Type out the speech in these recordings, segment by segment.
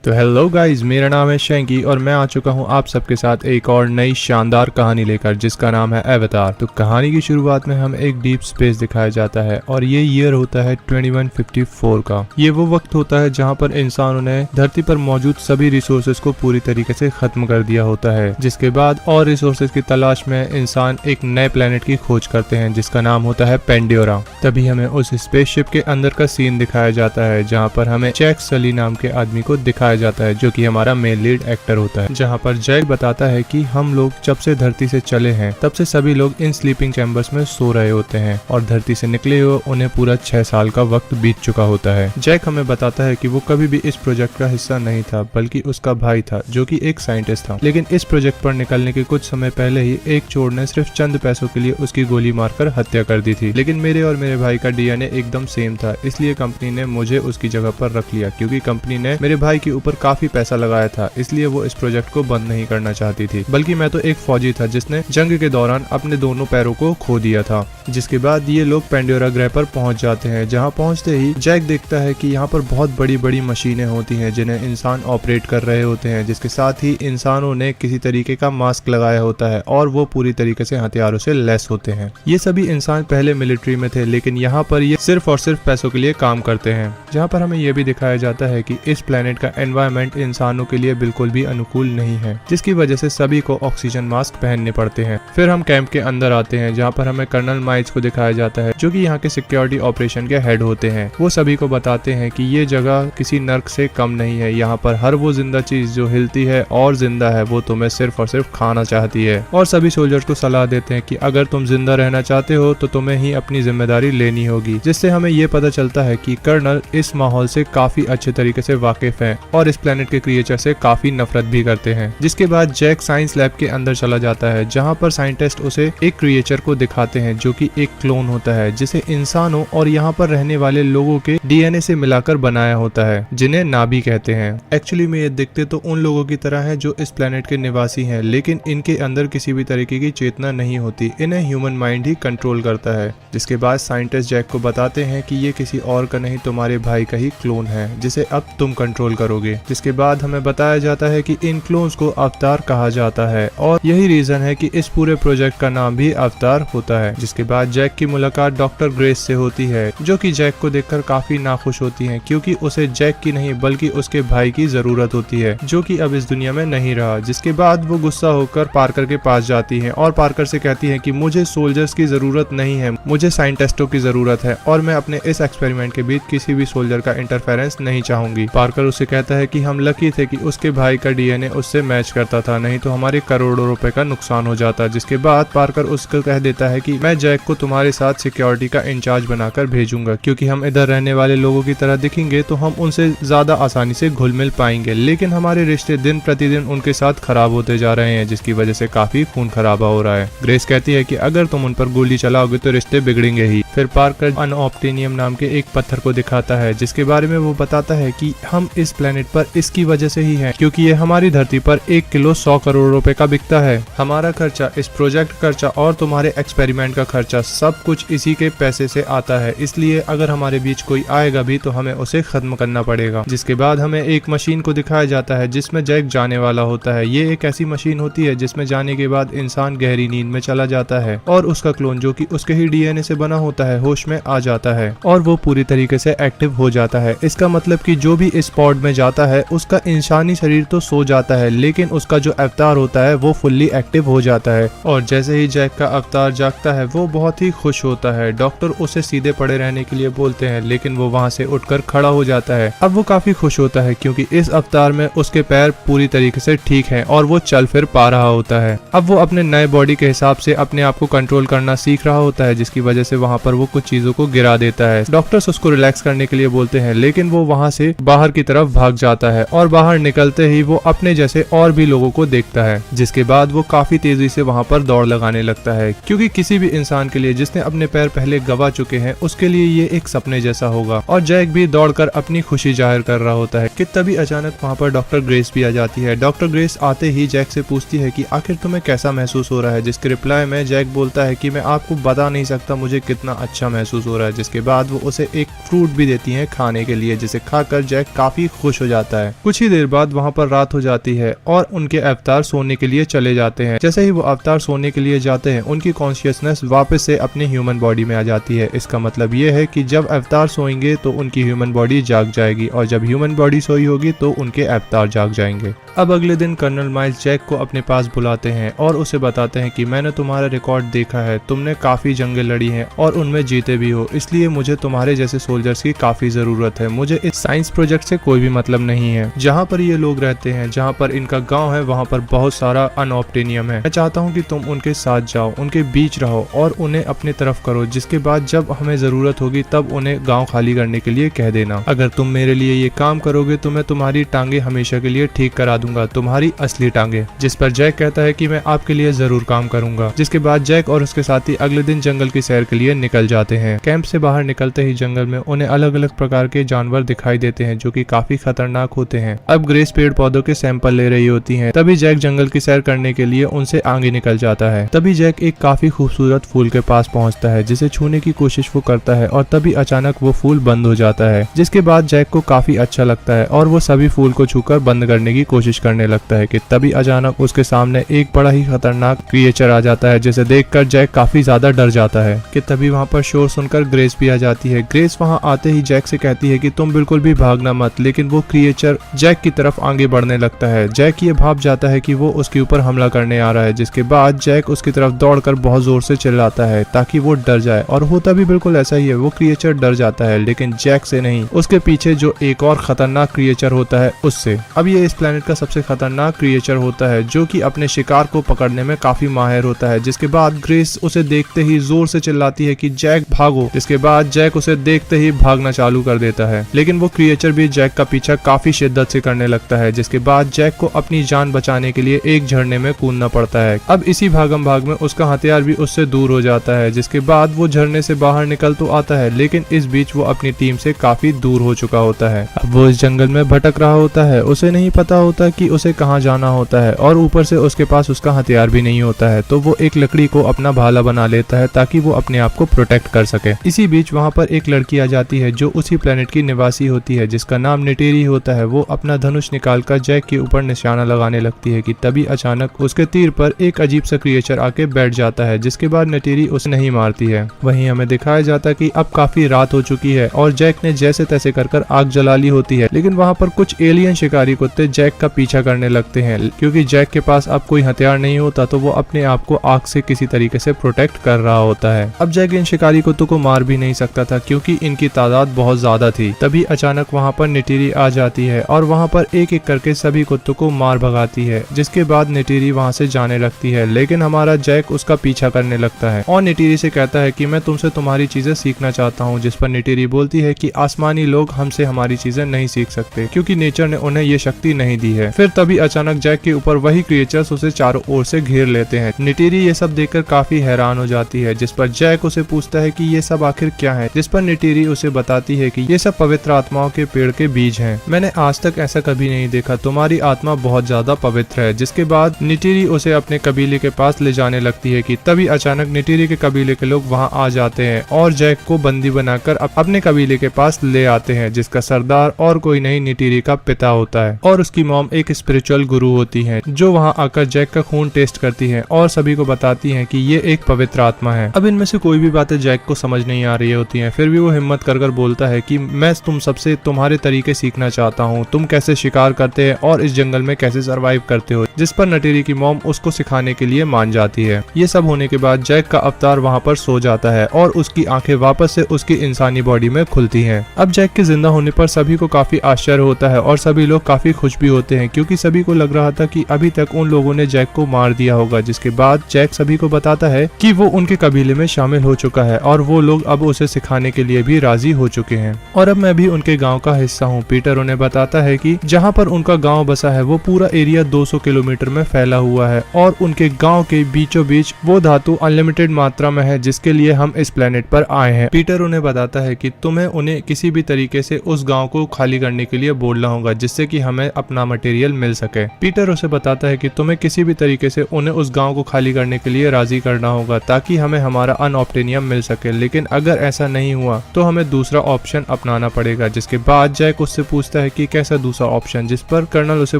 तो hello guys, मेरा नाम है शैंकी और मैं आ चुका हूँ आप सबके साथ एक और नई शानदार कहानी लेकर जिसका नाम है अवतार। तो कहानी की शुरुआत में हमें एक डीप स्पेस दिखाया जाता है और ये ईयर होता है 2154 का। ये वो वक्त होता है जहाँ पर इंसानों ने धरती पर मौजूद सभी रिसोर्सेज को पूरी तरीके से खत्म कर दिया होता है, जिसके बाद और रिसोर्सेज की तलाश में इंसान एक नए प्लेनेट की खोज करते हैं जिसका नाम होता है पेंडोरा। तभी हमें उस स्पेसशिप के अंदर का सीन दिखाया जाता है जहाँ पर हमें जैक सली नाम के आदमी को दिखाया जाता है जो कि हमारा मेन लीड एक्टर होता है। जहां पर जैक बताता है कि हम लोग जब से धरती से चले हैं तब से सभी लोग इन स्लीपिंग चैम्बर्स में सो रहे होते हैं और धरती से निकले हुए उन्हें पूरा 6 साल का वक्त बीत चुका होता है। जैक हमें बताता है कि वो कभी भी इस प्रोजेक्ट का हिस्सा नहीं था बल्कि उसका भाई था जो कि एक साइंटिस्ट था, लेकिन इस प्रोजेक्ट पर निकलने के कुछ समय पहले ही एक चोर ने सिर्फ चंद पैसों के लिए उसकी गोली मारकर हत्या कर दी थी। लेकिन मेरे और मेरे भाई का डीएनए एकदम सेम था, इसलिए कंपनी ने मुझे उसकी जगह पर रख लिया क्योंकि कंपनी ने मेरे भाई के ऊपर काफी पैसा लगाया था, इसलिए वो इस प्रोजेक्ट को बंद नहीं करना चाहती थी। बल्कि मैं तो एक फौजी था जिसने जंग के दौरान अपने दोनों पैरों को खो दिया था। जिसके बाद ये लोग पेंडोरा ग्रह पर पहुंच जाते हैं। जहां पहुंचते ही जैक देखता है कि यहाँ पर बहुत बड़ी बड़ी मशीनें होती हैं जिन्हें इंसान ऑपरेट कर रहे होते हैं, जिसके साथ ही इंसानों ने किसी तरीके का मास्क लगाया होता है और वो पूरी तरीके से हथियारों से लैस होते हैं। ये सभी इंसान पहले मिलिट्री में थे, लेकिन यहाँ पर ये सिर्फ और सिर्फ पैसों के लिए काम करते हैं। जहाँ पर हमें यह भी दिखाया जाता है कि इस प्लेनेट का एनवायरनमेंट इंसानों के लिए बिल्कुल भी अनुकूल नहीं है, जिसकी वजह से सभी को ऑक्सीजन मास्क पहनने पड़ते हैं। फिर हम कैंप के अंदर आते हैं जहाँ पर हमें कर्नल माइल्स को दिखाया जाता है जो कि यहाँ के सिक्योरिटी ऑपरेशन के हेड होते हैं। वो सभी को बताते हैं कि ये जगह किसी नर्क से कम नहीं है, यहाँ पर हर वो जिंदा चीज जो हिलती है और जिंदा है वो तुम्हें सिर्फ और सिर्फ खाना चाहती है। और सभी सोल्जर्स को सलाह देते हैं कि अगर तुम जिंदा रहना चाहते हो तो तुम्हें ही अपनी जिम्मेदारी लेनी होगी। जिससे हमें ये पता चलता है कि कर्नल इस माहौल से काफी अच्छे तरीके से वाकिफ है और इस प्लेनेट के क्रिएचर से काफी नफरत भी करते हैं। जिसके बाद जैक साइंस लैब के अंदर चला जाता है जहाँ पर साइंटिस्ट उसे एक क्रिएचर को दिखाते हैं जो कि एक क्लोन होता है जिसे इंसानों और यहाँ पर रहने वाले लोगों के डीएनए से मिलाकर बनाया होता है, जिन्हें नाभी कहते हैं। एक्चुअली में ये दिखते तो उन लोगों की तरह है जो इस प्लेनेट के निवासी हैं, लेकिन इनके अंदर किसी भी तरीके की चेतना नहीं होती, इन्हें ह्यूमन माइंड ही कंट्रोल करता है। जिसके बाद साइंटिस्ट जैक को बताते हैं कि ये किसी और का नहीं तुम्हारे भाई का ही क्लोन है जिसे अब तुम कंट्रोल करोगे। जिसके बाद हमें बताया जाता है कि इन क्लोन्स को अवतार कहा जाता है और यही रीजन है कि इस पूरे प्रोजेक्ट का नाम भी अवतार होता है। जिसके बाद जैक की मुलाकात डॉक्टर ग्रेस से होती है जो कि जैक को देखकर काफी नाखुश होती हैं क्योंकि उसे जैक की नहीं बल्कि उसके भाई की जरूरत होती है जो कि अब इस दुनिया में नहीं रहा। जिसके बाद वो गुस्सा होकर पार्कर के पास जाती है और पार्कर से कहती है कि मुझे सोल्जर्स की जरूरत नहीं है, मुझे साइंटिस्टों की जरूरत है और मैं अपने इस एक्सपेरिमेंट के बीच किसी भी सोल्जर का इंटरफेरेंस नहीं चाहूंगी। पार्कर उससे कहता है कि हम लकी थे कि उसके भाई का डीएनए उससे मैच करता था, नहीं तो हमारे करोड़ों रुपए का नुकसान हो जाता। जिसके बाद पार्कर उसको कह देता है कि मैं जैक को तुम्हारे साथ सिक्योरिटी का इंचार्ज बनाकर भेजूंगा क्योंकि हम इधर रहने वाले लोगों की तरह दिखेंगे तो हम उनसे ज्यादा आसानी से घुल मिल पाएंगे, लेकिन हमारे रिश्ते दिन प्रतिदिन उनके साथ खराब होते जा रहे हैं जिसकी वजह से काफी खून खराबा हो रहा है। ग्रेस कहती है कि अगर तुम उन पर गोली चलाओगे तो रिश्ते बिगड़ेंगे ही। फिर पार्कर अनऑप्टेनियम नाम के एक पत्थर को दिखाता है जिसके बारे में वो बताता है कि हम इस प्लेनेट पर इसकी वजह से ही हैं क्योंकि ये हमारी धरती पर 1 किलो 100 करोड़ रुपए का बिकता है। हमारा खर्चा, इस प्रोजेक्ट खर्चा और तुम्हारे एक्सपेरिमेंट का खर्चा सब कुछ इसी के पैसे से आता है, इसलिए अगर हमारे बीच कोई आएगा भी तो हमें उसे खत्म करना पड़ेगा। जिसके बाद हमें एक मशीन को दिखाया जाता है जिसमें जैक जाने वाला होता है। ये एक ऐसी मशीन होती है जिसमें जाने के बाद इंसान गहरी नींद में चला जाता है और उसका क्लोन जो कि उसके ही डीएनए से बना होता है होश में आ जाता है और वो पूरी तरीके से एक्टिव हो जाता है। इसका मतलब कि जो भी इस पॉड में जाता है उसका इंसानी शरीर तो सो जाता है लेकिन उसका जो अवतार होता है वो फुल्ली एक्टिव हो जाता है। और जैसे ही जैक का अवतार जागता है वो बहुत ही खुश होता है। डॉक्टर उसे सीधे पड़े रहने के लिए बोलते हैं लेकिन वो वहाँ से उठकर खड़ा हो जाता है। अब वो काफी खुश होता है क्योंकि इस अवतार में उसके पैर पूरी तरीके से ठीक हैं और वो चल फिर पा रहा होता है। अब वो अपने नए बॉडी के हिसाब से अपने आप को कंट्रोल करना सीख रहा होता है जिसकी वजह से वहाँ पर वो कुछ चीजों को गिरा देता है। डॉक्टर्स उसको रिलैक्स करने के लिए बोलते हैं लेकिन वो वहाँ से बाहर की तरफ भाग जाता है और बाहर निकलते ही वो अपने जैसे और भी लोगों को देखता है। जिसके बाद वो काफी तेजी से वहाँ पर दौड़ लगाने लगता है क्योंकि किसी भी इंसान के लिए जिसने अपने पैर पहले गवा चुके हैं उसके लिए ये एक सपने जैसा होगा। और जैक भी दौड़कर अपनी खुशी जाहिर कर रहा होता है कि तभी अचानक वहाँ पर डॉक्टर ग्रेस भी आ जाती है। डॉक्टर ग्रेस आते ही जैक से पूछती है कि आखिर तुम्हें कैसा महसूस हो रहा है, जिसके रिप्लाई में जैक बोलता है कि मैं आपको बता नहीं सकता मुझे कितना अच्छा महसूस हो रहा है। जिसके बाद वो उसे एक फ्रूट भी देती है खाने के लिए जिसे खाकर जैक काफी खुश हो जाता है। कुछ ही देर बाद वहाँ पर रात हो जाती है और उनके अवतार सोने के लिए चले जाते हैं। जैसे ही वो अवतार सोने के लिए जाते हैं उनकी कॉन्शियसनेस वापस से अपने ह्यूमन बॉडी में आ जाती है। इसका मतलब ये है कि जब अवतार सोएंगे तो उनकी ह्यूमन बॉडी जाग जाएगी और जब ह्यूमन बॉडी सोई होगी तो उनके अवतार जाग जाएंगे। अब अगले दिन कर्नल माइल्स जैक को अपने पास बुलाते हैं और उसे बताते हैं कि मैंने तुम्हारा रिकॉर्ड देखा है, तुमने काफी जंगें लड़ी हैं और उनमें जीते भी हो, इसलिए मुझे तुम्हारे जैसे सोल्जर्स की काफी जरूरत है। मुझे इस साइंस प्रोजेक्ट से कोई भी मतलब नहीं है। जहाँ पर ये लोग रहते हैं, जहाँ पर इनका गाँव है, वहाँ पर बहुत सारा अनऑब्टेनियम है। मैं चाहता हूँ कि तुम उनके साथ जाओ, उनके बीच रहो और उन्हें अपनी तरफ करो, जिसके बाद जब हमें जरूरत होगी तब उन्हें गाँव खाली करने के लिए कह देना। अगर तुम मेरे लिए ये काम करोगे तो मैं तुम्हारी टांगे हमेशा के लिए ठीक करा दूंगा, तुम्हारी असली टांगे। जिस पर जैक कहता है कि मैं आपके लिए जरूर काम करूंगा। जिसके बाद जैक और उसके साथी अगले दिन जंगल की सैर के लिए निकल जाते हैं। कैंप से बाहर निकलते ही जंगल में उन्हें अलग अलग प्रकार के जानवर दिखाई देते हैं जो कि काफी खतरनाक होते हैं। अब ग्रेस पेड़ पौधों के सैंपल ले रही होती है। तभी जैक जंगल की सैर करने के लिए उनसे आगे निकल जाता है। तभी जैक एक काफी खूबसूरत फूल के पास पहुंचता है जिसे छूने की कोशिश वो करता है और तभी अचानक वो फूल बंद हो जाता है। जिसके बाद जैक को काफी अच्छा लगता है और वो सभी फूल को छूकर बंद करने की कोशिश करने लगता है कि तभी अचानक उसके सामने एक बड़ा ही खतरनाक क्रिएचर आ जाता है जिसे देखकर जैक काफी ज्यादा डर जाता है कि तभी वहाँ पर शोर सुनकर ग्रेस भी आ जाती है। ग्रेस वहाँ आते ही जैक से कहती है कि तुम बिल्कुल भी भागना मत, लेकिन वो क्रिएचर जैक की तरफ आगे बढ़ने लगता है। जैक ये भाप जाता है कि वो उसके ऊपर हमला करने आ रहा है। जिसके बाद जैक उसकी तरफ दौड़कर बहुत जोर से चिल्लाता है ताकि वो डर जाए और होता भी बिल्कुल ऐसा ही है। वो क्रिएचर डर जाता है लेकिन जैक से नहीं, उसके पीछे जो एक और खतरनाक क्रिएचर होता है उससे। अब ये इस प्लेनेट का सबसे खतरनाक क्रिएचर होता है जो कि अपने शिकार को पकड़ने में काफी माहिर होता है। जिसके बाद ग्रेस उसे देखते ही जोर से चिल्लाती है कि जैक भागो। जिसके बाद जैक उसे देखते ही भागना चालू कर देता है, लेकिन वो क्रिएचर भी जैक का पीछा काफी शिद्दत से करने लगता है। जिसके बाद जैक को अपनी जान बचाने के लिए एक झरने में कूदना पड़ता है। अब इसी भागम भाग में उसका हथियार भी उससे दूर हो जाता है। जिसके बाद वो झरने से बाहर निकल तो आता है लेकिन इस बीच वो अपनी टीम से काफी दूर हो चुका होता है। अब वो इस जंगल में भटक रहा होता है, उसे नहीं पता होता कि उसे कहाँ जाना होता है और ऊपर से उसके पास उसका हथियार भी नहीं होता है। तो वो एक लकड़ी को अपना भाला बना लेता है ताकि वो अपने आप को प्रोटेक्ट कर सके। इसी बीच वहाँ पर एक लड़की आ जाती है जो उसी प्लेनेट की निवासी होती है जिसका नाम नेटेरी होता है। वो अपना धनुष निकालकर जैक के ऊपर निशाना लगाने लगती है कि तभी अचानक उसके तीर पर एक अजीब सा क्रिएचर आके बैठ जाता है। जिसके बाद नेटेरी उसे नहीं मारती है। वहीं हमें दिखाया जाता है कि अब काफी रात हो चुकी है और जैक ने जैसे तैसे कर आग जला ली होती है, लेकिन वहाँ पर कुछ एलियन शिकारी कुत्ते जैक का पीछा करने लगते हैं। क्योंकि जैक के पास अब कोई हथियार नहीं होता तो वो अपने आप को आग से किसी तरीके से प्रोटेक्ट कर रहा होता है। अब जैक इन शिकारी कुत्तों को मार भी नहीं सकता था क्योंकि इनकी तादाद बहुत ज्यादा थी। तभी अचानक वहाँ पर नेटेरी आ जाती है और वहाँ पर एक एक करके सभी कुत्तों को मार भगाती है। जिसके बाद नेटेरी वहाँ से जाने लगती है, लेकिन हमारा जैक उसका पीछा करने लगता है और नेटेरी से कहता है कि मैं तुमसे तुम्हारी चीजें सीखना चाहता हूँ। जिस पर नेटेरी बोलती है कि आसमानी लोग हमसे हमारी चीजें नहीं सीख सकते क्योंकि नेचर ने उन्हें ये शक्ति नहीं दी है। फिर तभी अचानक जैक के ऊपर वही क्रिएचर्स उसे चारों ओर से घेर लेते हैं। नेटेरी ये सब देखकर काफी हैरान हो जाती है। जिस पर जैक उसे पूछता है कि ये सब आखिर क्या है। जिस पर नेटेरी उसे बताती है कि ये सब पवित्र आत्माओं के पेड़ के बीज हैं। मैंने आज तक ऐसा कभी नहीं देखा, तुम्हारी आत्मा बहुत ज्यादा पवित्र है। जिसके बाद नेटेरी उसे अपने कबीले के पास ले जाने लगती है कि तभी अचानक नेटेरी के कबीले के लोग वहाँ आ जाते हैं और जैक को बंदी बनाकर अपने कबीले के पास ले आते हैं, जिसका सरदार और कोई नहीं नेटेरी का पिता होता है और उसकी मॉम एक स्पिरिचुअल गुरु होती है जो वहाँ आकर जैक का खून टेस्ट करती है और सभी को बताती है कि ये एक पवित्र आत्मा है। अब इनमें से कोई भी बातें जैक को समझ नहीं आ रही होती हैं, फिर भी वो हिम्मत कर बोलता है कि मैं तुम सबसे तुम्हारे तरीके सीखना चाहता हूँ, तुम कैसे शिकार करते हैं और इस जंगल में कैसे सरवाइव करते हो। जिस पर नेटेरी की मॉम उसको सिखाने के लिए मान जाती है। ये सब होने के बाद जैक का अवतार वहाँ पर सो जाता है और उसकी आंखें वापस से उसकी इंसानी बॉडी में खुलती हैं। अब जैक के जिंदा होने पर सभी को काफी आश्चर्य होता है और सभी लोग काफी खुश भी होते हैं क्योंकि सभी को लग रहा था कि अभी तक उन लोगों ने जैक को मार दिया होगा। जिसके बाद जैक सभी को बताता है कि वो उनके कबीले में शामिल हो चुका है और वो लोग अब उसे सिखाने के लिए भी राजी हो चुके हैं और अब मैं भी उनके गांव का हिस्सा हूँ। पीटर उन्हें बताता है कि जहाँ पर उनका गांव बसा है वो पूरा एरिया 200 किलोमीटर में फैला हुआ है और उनके गांव के बीचों बीच वो धातु अनलिमिटेड मात्रा में है जिसके लिए हम इस प्लेनेट पर आए हैं। पीटर उन्हें बताता है कि तुम्हें उन्हें किसी भी तरीके से उस गांव को खाली करने के लिए बोलना होगा जिससे कि हमें अपना मटेरियल मिल सके। पीटर उसे बताता है कि तुम्हें किसी भी तरीके से उन्हें उस गांव को खाली करने के लिए राजी करना होगा ताकि हमें हमारा अनऑब्टेनियम मिल सके, लेकिन अगर ऐसा नहीं हुआ तो हमें दूसरा ऑप्शन अपनाना पड़ेगा। जिसके बाद जैक उससे पूछता है कि कैसा दूसरा ऑप्शन, जिस पर कर्नल उसे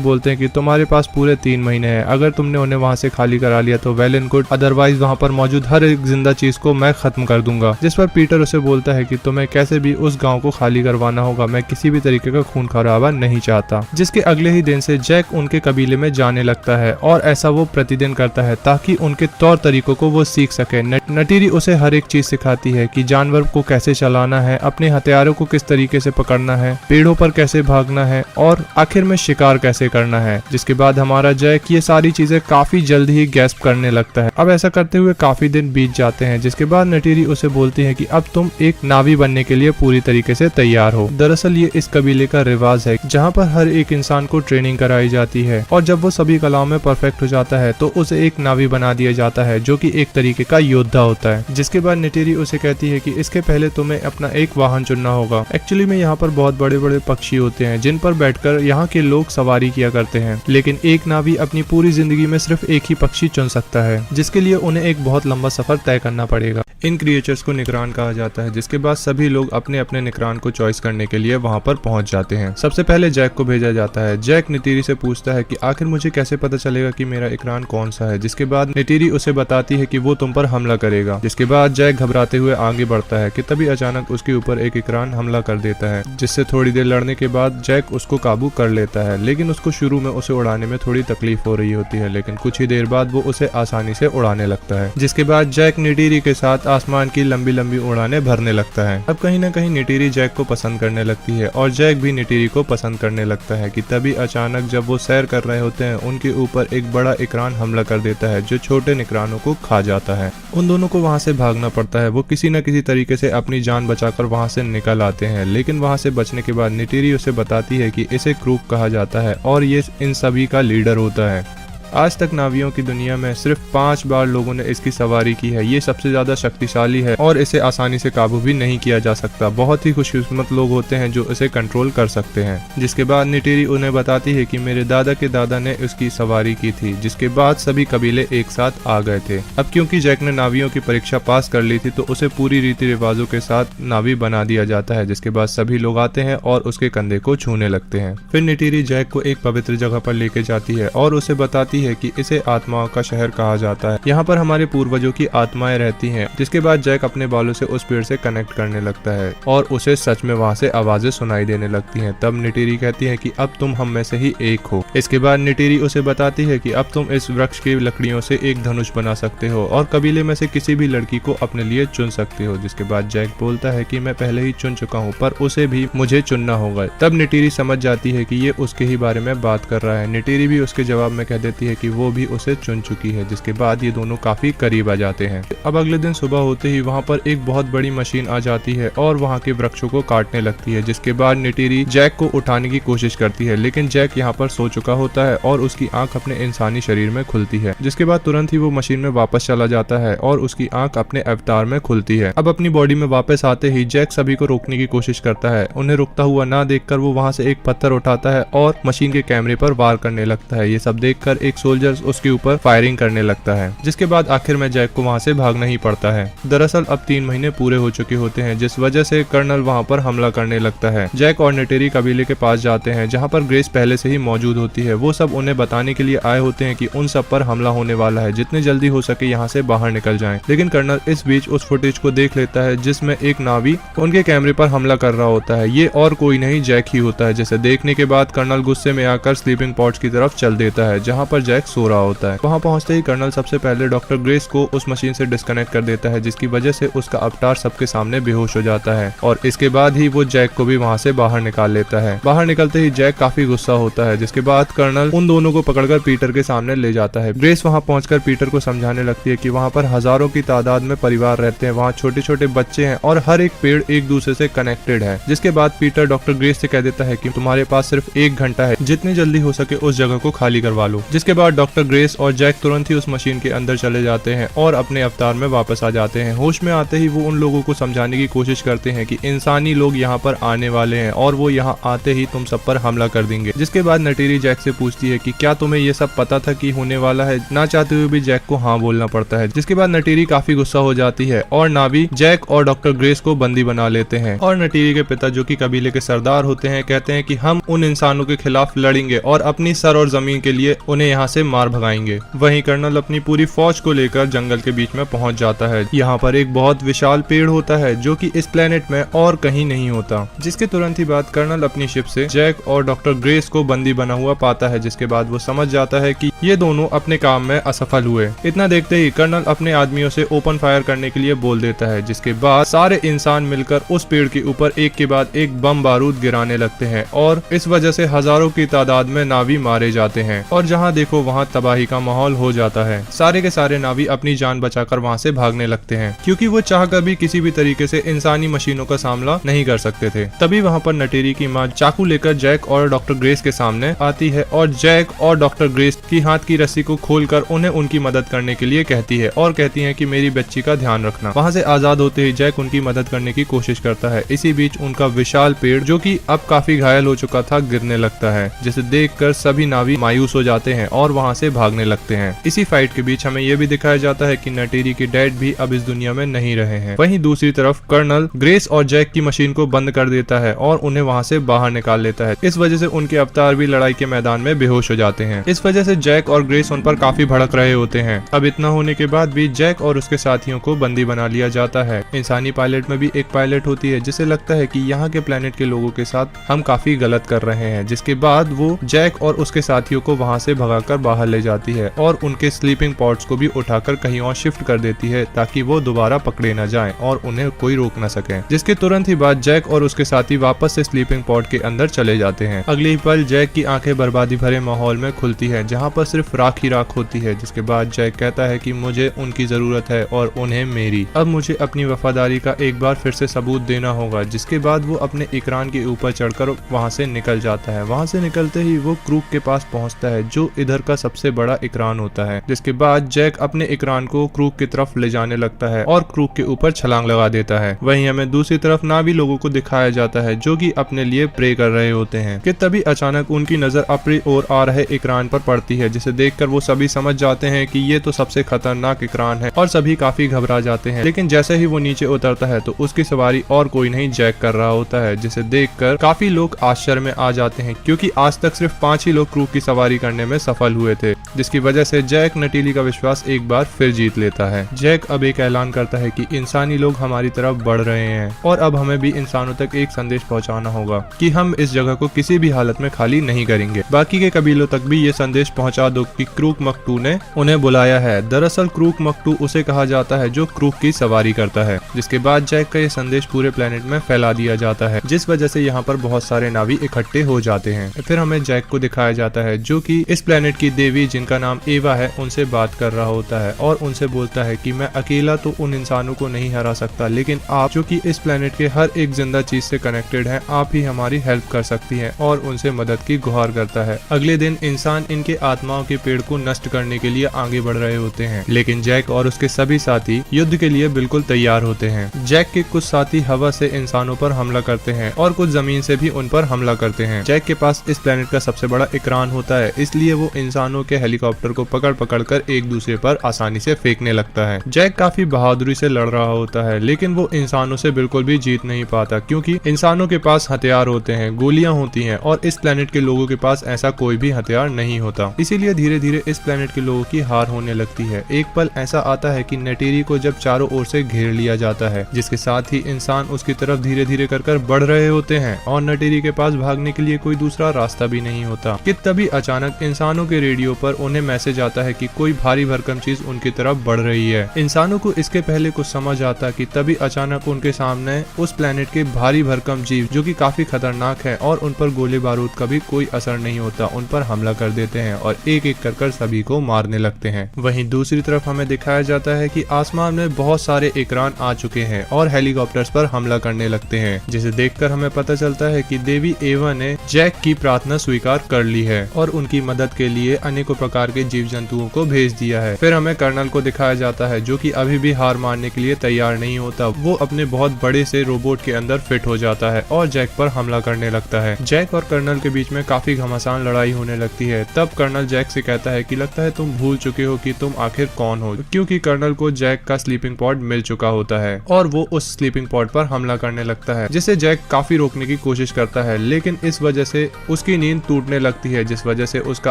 बोलते हैं कि तुम्हारे पास पूरे 3 महीने हैं, अगर तुमने उन्हें वहाँ से खाली करा लिया तो वेल एंड गुड, अदरवाइज वहाँ पर मौजूद हर एक जिंदा चीज को मैं खत्म कर दूंगा। जिस पर पीटर उसे बोलता है कि तुम्हें कैसे भी उस गाँव को खाली करवाना होगा, मैं किसी भी तरीके का खून खराबा नहीं चाहता। जिसके अगले ही दिन से जैक उनके कबीले में जाने लगता है और ऐसा वो प्रतिदिन करता है ताकि उनके तौर तरीकों को वो सीख सके। नटीरी उसे हर एक चीज सिखाती है कि जानवर को कैसे चलाना है, अपने हथियारों को किस तरीके से पकड़ना है, पेड़ों पर कैसे भागना है और आखिर में शिकार कैसे करना है। जिसके बाद हमारा जैक ये सारी चीजें काफी जल्द ही गैस्प करने लगता है। अब ऐसा करते हुए काफी दिन बीत जाते हैं, जिसके बाद नटीरी उसे बोलती है कि अब तुम एक नावी बनने के लिए पूरी तरीके से तैयार हो। दरअसल ये इस कबीले का रिवाज है जहाँ पर हर एक इंसान को ट्रेनिंग कराई जाती है और जब वो सभी कलाओं में परफेक्ट हो जाता है तो उसे एक नावी बना दिया जाता है जो कि एक तरीके का योद्धा होता है। जिसके बाद नटीरी उसे कहती है कि इसके पहले तुम्हें अपना एक वाहन चुनना होगा। एक्चुअली में यहाँ पर बहुत बड़े बड़े पक्षी होते हैं जिन पर बैठकर यहाँ के लोग सवारी किया करते हैं, लेकिन एक नावी अपनी पूरी जिंदगी में सिर्फ एक ही पक्षी चुन सकता है, जिसके लिए उन्हें एक बहुत लंबा सफर तय करना पड़ेगा। इन क्रिएचर्स को निगरान कहा जाता है। जिसके बाद सभी लोग अपने अपने निगरान को चॉइस करने के लिए वहाँ पर पहुँच जाते हैं। सबसे पहले जैक को भेजा जाता है। जैक नटीरी से पूछता है कि आखिर मुझे कैसे पता चलेगा कि मेरा इकरान कौन सा है। जिसके बाद नटीरी उसे बताती है कि वो तुम पर हमला करेगा। जिसके बाद जैक घबराते हुए आगे बढ़ता है कि तभी अचानक उसके ऊपर एक इकरान हमला कर देता है, जिससे थोड़ी देर लड़ने के बाद जैक उसको काबू कर लेता है। लेकिन उसको शुरू में उसे उड़ाने में थोड़ी तकलीफ हो रही होती है, लेकिन कुछ ही देर बाद वो उसे आसानी से उड़ाने लगता है। जिसके बाद जैक नटीरी के साथ आसमान की लंबी लंबी उड़ाने भरने लगता है। अब कहीं ना कहीं नटीरी जैक को पसंद करने लगती है और जैक भी नटीरी को पसंद करने लगता है कि तभी अचानक जब वो सैर कर रहे होते हैं उनके ऊपर एक बड़ा इकरान हमला कर देता है जो छोटे निकरानों को खा जाता है। उन दोनों को वहां से भागना पड़ता है। वो किसी न किसी तरीके से अपनी जान बचाकर वहां से निकल आते हैं, लेकिन वहां से बचने के बाद नटीरी उसे बताती है कि इसे क्रूप कहा जाता है और ये इन सभी का लीडर होता है। आज तक नावियों की दुनिया में सिर्फ 5 बार लोगों ने इसकी सवारी की है। ये सबसे ज्यादा शक्तिशाली है और इसे आसानी से काबू भी नहीं किया जा सकता। बहुत ही खुशकिस्मत लोग होते हैं जो इसे कंट्रोल कर सकते हैं। जिसके बाद नटीरी उन्हें बताती है कि मेरे दादा के दादा ने उसकी सवारी की थी। जिसके बाद सभी कबीले एक साथ आ गए थे। अब क्योंकि जैक ने नावियों की परीक्षा पास कर ली थी तो उसे पूरी रीति रिवाजों के साथ नावी बना दिया जाता है। जिसके बाद सभी लोग आते हैं और उसके कंधे को छूने लगते हैं। फिर नटीरी जैक को एक पवित्र जगह पर लेके जाती है और उसे बताती है कि इसे आत्माओं का शहर कहा जाता है। यहाँ पर हमारे पूर्वजों की आत्माएं रहती हैं। जिसके बाद जैक अपने बालों से उस पेड़ से कनेक्ट करने लगता है और उसे सच में वहाँ से आवाजें सुनाई देने लगती हैं। तब नटीरी कहती है कि अब तुम हम में से ही एक हो। इसके बाद नटीरी उसे बताती है कि अब तुम इस वृक्ष की लकड़ियों से एक धनुष बना सकते हो और कबीले में से किसी भी लड़की को अपने लिए चुन सकते हो। जिसके बाद जैक बोलता है कि मैं पहले ही चुन चुका हूँ पर उसे भी मुझे चुनना होगा। तब नटीरी समझ जाती है कि ये उसके ही बारे में बात कर रहा है। नटीरी भी उसके जवाब में कह देती है कि वो भी उसे चुन चुकी है। जिसके बाद ये दोनों काफी करीब आ जाते हैं। अब अगले दिन सुबह होते ही वहाँ पर एक बहुत बड़ी मशीन आ जाती है और वहाँ के वृक्षों को काटने लगती है। जिसके बाद नटीरी जैक को उठाने की कोशिश करती है, लेकिन जैक यहाँ पर सो चुका होता है और उसकी आंख अपने इंसानी शरीर में खुलती है। जिसके बाद तुरंत ही वो मशीन में वापस चला जाता है और उसकी आंख अपने अवतार में खुलती है। अब अपनी बॉडी में वापस आते ही जैक सभी को रोकने की कोशिश करता है। उन्हें रुकता हुआ ना देखकर वो वहाँ से एक पत्थर उठाता है और मशीन के कैमरे पर वार करने लगता है। ये सब देखकर एक सोल्जर उसके ऊपर फायरिंग करने लगता है। जिसके बाद आखिर में जैक को वहाँ से भागना ही पड़ता है। दरअसल अब 3 महीने पूरे हो चुके होते हैं, जिस वजह से कर्नल वहाँ पर हमला करने लगता है। जैक और नटीरी कबीले के पास जाते हैं जहाँ पर ग्रेस पहले से ही मौजूद होती है। वो सब उन्हें बताने के लिए आए होते हैं कि उन सब पर हमला होने वाला है, जितने जल्दी हो सके यहाँ से बाहर निकल जाएं। लेकिन कर्नल इस बीच उस फुटेज को देख लेता है जिसमें एक नावी उनके कैमरे पर हमला कर रहा होता है। ये और कोई नहीं जैक ही होता है। जिसे देखने के बाद कर्नल गुस्से में आकर स्लीपिंग पॉड्स की तरफ चल देता है जहाँ पर जैक सो रहा होता है। वहाँ पहुँचते ही कर्नल सबसे पहले डॉक्टर ग्रेस को उस मशीन से डिस्कनेक्ट कर देता है, जिसकी वजह से उसका अवतार सबके सामने बेहोश हो जाता है और इसके बाद ही वो जैक को भी वहाँ से बाहर निकाल लेता है। बाहर निकलते ही जैक काफी गुस्सा होता है। जिसके बाद कर्नल उन दोनों को पकड़कर पीटर के सामने ले जाता है। ग्रेस वहाँ पहुंचकर पीटर को समझाने लगती है कि वहाँ पर हजारों की तादाद में परिवार रहते हैं, वहाँ छोटे छोटे बच्चे हैं और हर एक पेड़ एक दूसरे से कनेक्टेड है। जिसके बाद पीटर डॉक्टर ग्रेस से कह देता है कि तुम्हारे पास सिर्फ 1 घंटा है, जितनी जल्दी हो सके उस जगह को खाली करवा लो। जिसके जिसके बाद डॉक्टर ग्रेस और जैक तुरंत ही उस मशीन के अंदर चले जाते हैं और अपने अवतार में वापस आ जाते हैं। होश में आते ही वो उन लोगों को समझाने की कोशिश करते हैं कि इंसानी लोग यहाँ पर आने वाले हैं और वो यहाँ आते ही तुम सब पर हमला कर देंगे। जिसके बाद नटेरी जैक से पूछती है कि क्या तुम्हें ये सब पता था कि होने वाला है। ना चाहते हुए भी जैक को हाँ बोलना पड़ता है। जिसके बाद नटेरी काफी गुस्सा हो जाती है और नावी जैक और डॉक्टर ग्रेस को बंदी बना लेते हैं। और नटेरी के पिता जो कि कबीले के सरदार होते हैं कहते हैं कि हम उन इंसानों के खिलाफ लड़ेंगे और अपनी सर और जमीन के लिए उन्हें यहाँ से मार भगाएंगे। वहीं कर्नल अपनी पूरी फौज को लेकर जंगल के बीच में पहुंच जाता है। यहाँ पर एक बहुत विशाल पेड़ होता है जो कि इस प्लेनेट में और कहीं नहीं होता। जिसके तुरंत ही बाद कर्नल अपनी शिप से जैक और डॉक्टर ग्रेस को बंदी बना हुआ पाता है। जिसके बाद वो समझ जाता है कि ये दोनों अपने काम में असफल हुए। इतना देखते ही कर्नल अपने आदमियों से ओपन फायर करने के लिए बोल देता है। जिसके बाद सारे इंसान मिलकर उस पेड़ के ऊपर एक के बाद एक बम बारूद गिराने लगते हैं और इस वजह से हजारों की तादाद में नावी मारे जाते हैं और जहाँ देखो वहाँ तबाही का माहौल हो जाता है। सारे के सारे नावी अपनी जान बचाकर वहाँ से भागने लगते हैं क्योंकि वो चाहकर भी किसी भी तरीके से इंसानी मशीनों का सामना नहीं कर सकते थे। तभी वहाँ पर नटेरी की माँ चाकू लेकर जैक और डॉक्टर ग्रेस के सामने आती है और जैक और डॉक्टर ग्रेस की हाथ की रस्सी को खोलकर उन्हें उनकी मदद करने के लिए कहती है और कहती है कि मेरी बच्ची का ध्यान रखना। वहाँ से आजाद होते ही जैक उनकी मदद करने की कोशिश करता है। इसी बीच उनका विशाल पेड़ जो कि अब काफी घायल हो चुका था गिरने लगता है, जिसे देखकर सभी नावी मायूस हो जाते हैं और वहाँ से भागने लगते हैं। इसी फाइट के बीच हमें यह भी दिखाया जाता है कि नटेरी के डैड भी अब इस दुनिया में नहीं रहे हैं। वहीं दूसरी तरफ कर्नल ग्रेस और जैक की मशीन को बंद कर देता है और उन्हें वहाँ से बाहर निकाल लेता है। इस वजह से उनके अवतार भी लड़ाई के मैदान में बेहोश हो जाते हैं। इस वजह से जैक और ग्रेस उन पर काफी भड़क रहे होते हैं। अब इतना होने के बाद भी जैक और उसके साथियों को बंदी बना लिया जाता है। इंसानी पायलट में भी एक पायलट होती है जिसे लगता है कि यहाँ के प्लेनेट के लोगों के साथ हम काफी गलत कर रहे हैं। जिसके बाद वो जैक और उसके साथियों को वहाँ से भगाकर बाहर ले जाती है और उनके स्लीपिंग पॉड्स को भी उठाकर कहीं और शिफ्ट कर देती है ताकि वो दोबारा पकड़े न जाएं और उन्हें कोई रोक न सके। जिसके तुरंत ही बाद जैक और उसके साथी वापस से स्लीपिंग पॉड के अंदर चले जाते हैं। अगले ही पल जैक की आंखें बर्बादी भरे माहौल में खुलती है जहाँ पर सिर्फ राख ही राख होती है। जिसके बाद जैक कहता है कि मुझे उनकी जरूरत है और उन्हें मेरी। अब मुझे अपनी वफादारी का एक बार फिर से सबूत देना होगा। जिसके बाद वो अपने इकरान के ऊपर चढ़कर वहाँ से निकल जाता है। वहाँ से निकलते ही वो क्रूक के पास पहुँचता है जो इधर का सबसे बड़ा इकरान होता है। जिसके बाद जैक अपने इकरान को क्रूक की तरफ ले जाने लगता है और क्रूक के ऊपर छलांग लगा देता है। वहीं हमें दूसरी तरफ नावी लोगों को दिखाया जाता है जो कि अपने लिए प्रे कर रहे होते हैं कि तभी अचानक उनकी नजर अपनी ओर आ रहे इकरान पर पड़ती है, जिसे देखकर वो सभी समझ जाते हैं कि ये तो सबसे खतरनाक इकरान है और सभी काफी घबरा जाते हैं। लेकिन जैसे ही वो नीचे उतरता है तो उसकी सवारी और कोई नहीं जैक कर रहा होता है, जिसे देखकर काफी लोग आश्चर्य में आ जाते हैं क्योंकि आज तक सिर्फ 5 ही लोग क्रूक की सवारी करने में सफल हुए थे। जिसकी वजह से जैक नटीली का विश्वास एक बार फिर जीत लेता है। जैक अब एक ऐलान करता है कि इंसानी लोग हमारी तरफ बढ़ रहे हैं और अब हमें भी इंसानों तक एक संदेश पहुंचाना होगा कि हम इस जगह को किसी भी हालत में खाली नहीं करेंगे। बाकी के कबीलों तक भी ये संदेश पहुंचा दो कि क्रूक मकटू ने उन्हें बुलाया है। दरअसल क्रूक मकटू उसे कहा जाता है जो क्रूक की सवारी करता है। जिसके बाद जैक का ये संदेश पूरे प्लेनेट में फैला दिया जाता है, जिस वजह से यहाँ पर बहुत सारे नावी इकट्ठे हो जाते हैं। फिर हमें जैक को दिखाया जाता है जो कि इस प्लेनेट की देवी जिनका नाम एवा है उनसे बात कर रहा होता है और उनसे बोलता है कि मैं अकेला तो उन इंसानों को नहीं हरा सकता, लेकिन आप जो कि इस प्लेनेट के हर एक जिंदा चीज से कनेक्टेड हैं, आप ही हमारी हेल्प कर सकती हैं और उनसे मदद की गुहार करता है। अगले दिन इंसान इनके आत्माओं के पेड़ को नष्ट करने के लिए आगे बढ़ रहे होते हैं, लेकिन जैक और उसके सभी साथी युद्ध के लिए बिल्कुल तैयार होते हैं। जैक के कुछ साथी हवा से इंसानों पर हमला करते हैं और कुछ जमीन से भी उन पर हमला करते हैं। जैक के पास इस प्लेनेट का सबसे बड़ा इकरान होता है, इसलिए वो इंसानों के हेलीकॉप्टर को पकड़ पकड़ कर एक दूसरे पर आसानी से फेंकने लगता है। जैक काफी बहादुरी से लड़ रहा होता है, लेकिन वो इंसानों से बिल्कुल भी जीत नहीं पाता क्योंकि इंसानों के पास हथियार होते हैं, गोलियां होती हैं और इस प्लेनेट के लोगों के पास ऐसा कोई भी हथियार नहीं होता। इसीलिए धीरे धीरे इस प्लेनेट के लोगों की हार होने लगती है। एक पल ऐसा आता है कि नटेरी को जब चारों ओर से घेर लिया जाता है, जिसके साथ ही इंसान उसकी तरफ धीरे धीरे कर बढ़ रहे होते हैं और नटेरी के पास भागने के लिए कोई दूसरा रास्ता भी नहीं होता कि तभी अचानक इंसानों के रेडियो पर उन्हें मैसेज आता है कि कोई भारी भरकम चीज उनकी तरफ बढ़ रही है। इंसानों को इसके पहले कुछ समझ आता कि तभी अचानक उनके सामने उस प्लेनेट के भारी भरकम जीव जो कि काफी खतरनाक है और उन पर गोले बारूद का भी कोई असर नहीं होता, उन पर हमला कर देते हैं और एक एक कर सभी को मारने लगते हैं। वहीं दूसरी तरफ हमें दिखाया जाता है कि आसमान में बहुत सारे इकरान आ चुके हैं और हेलीकॉप्टर्स पर हमला करने लगते हैं, जिसे देखकर हमें पता चलता है कि देवी एवा ने जैक की प्रार्थना स्वीकार कर ली है और उनकी मदद के लिए अनेकों प्रकार प्रकार के जीव जंतुओं को भेज दिया है। फिर हमें कर्नल को दिखाया जाता है जो कि अभी भी हार मानने के लिए तैयार नहीं होता। वो अपने बहुत बड़े से रोबोट के अंदर फिट हो जाता है और जैक पर हमला करने लगता है। जैक और कर्नल के बीच में काफी घमासान लड़ाई होने लगती है। तब कर्नल जैक से कहता है कि लगता है तुम भूल चुके हो कि तुम आखिर कौन हो, क्योंकि कर्नल को जैक का स्लीपिंग पॉड मिल चुका होता है और वो उस स्लीपिंग पॉड पर हमला करने लगता है, जिसे जैक काफी रोकने की कोशिश करता है, लेकिन इस वजह से उसकी नींद टूटने लगती है, जिस वजह से उसका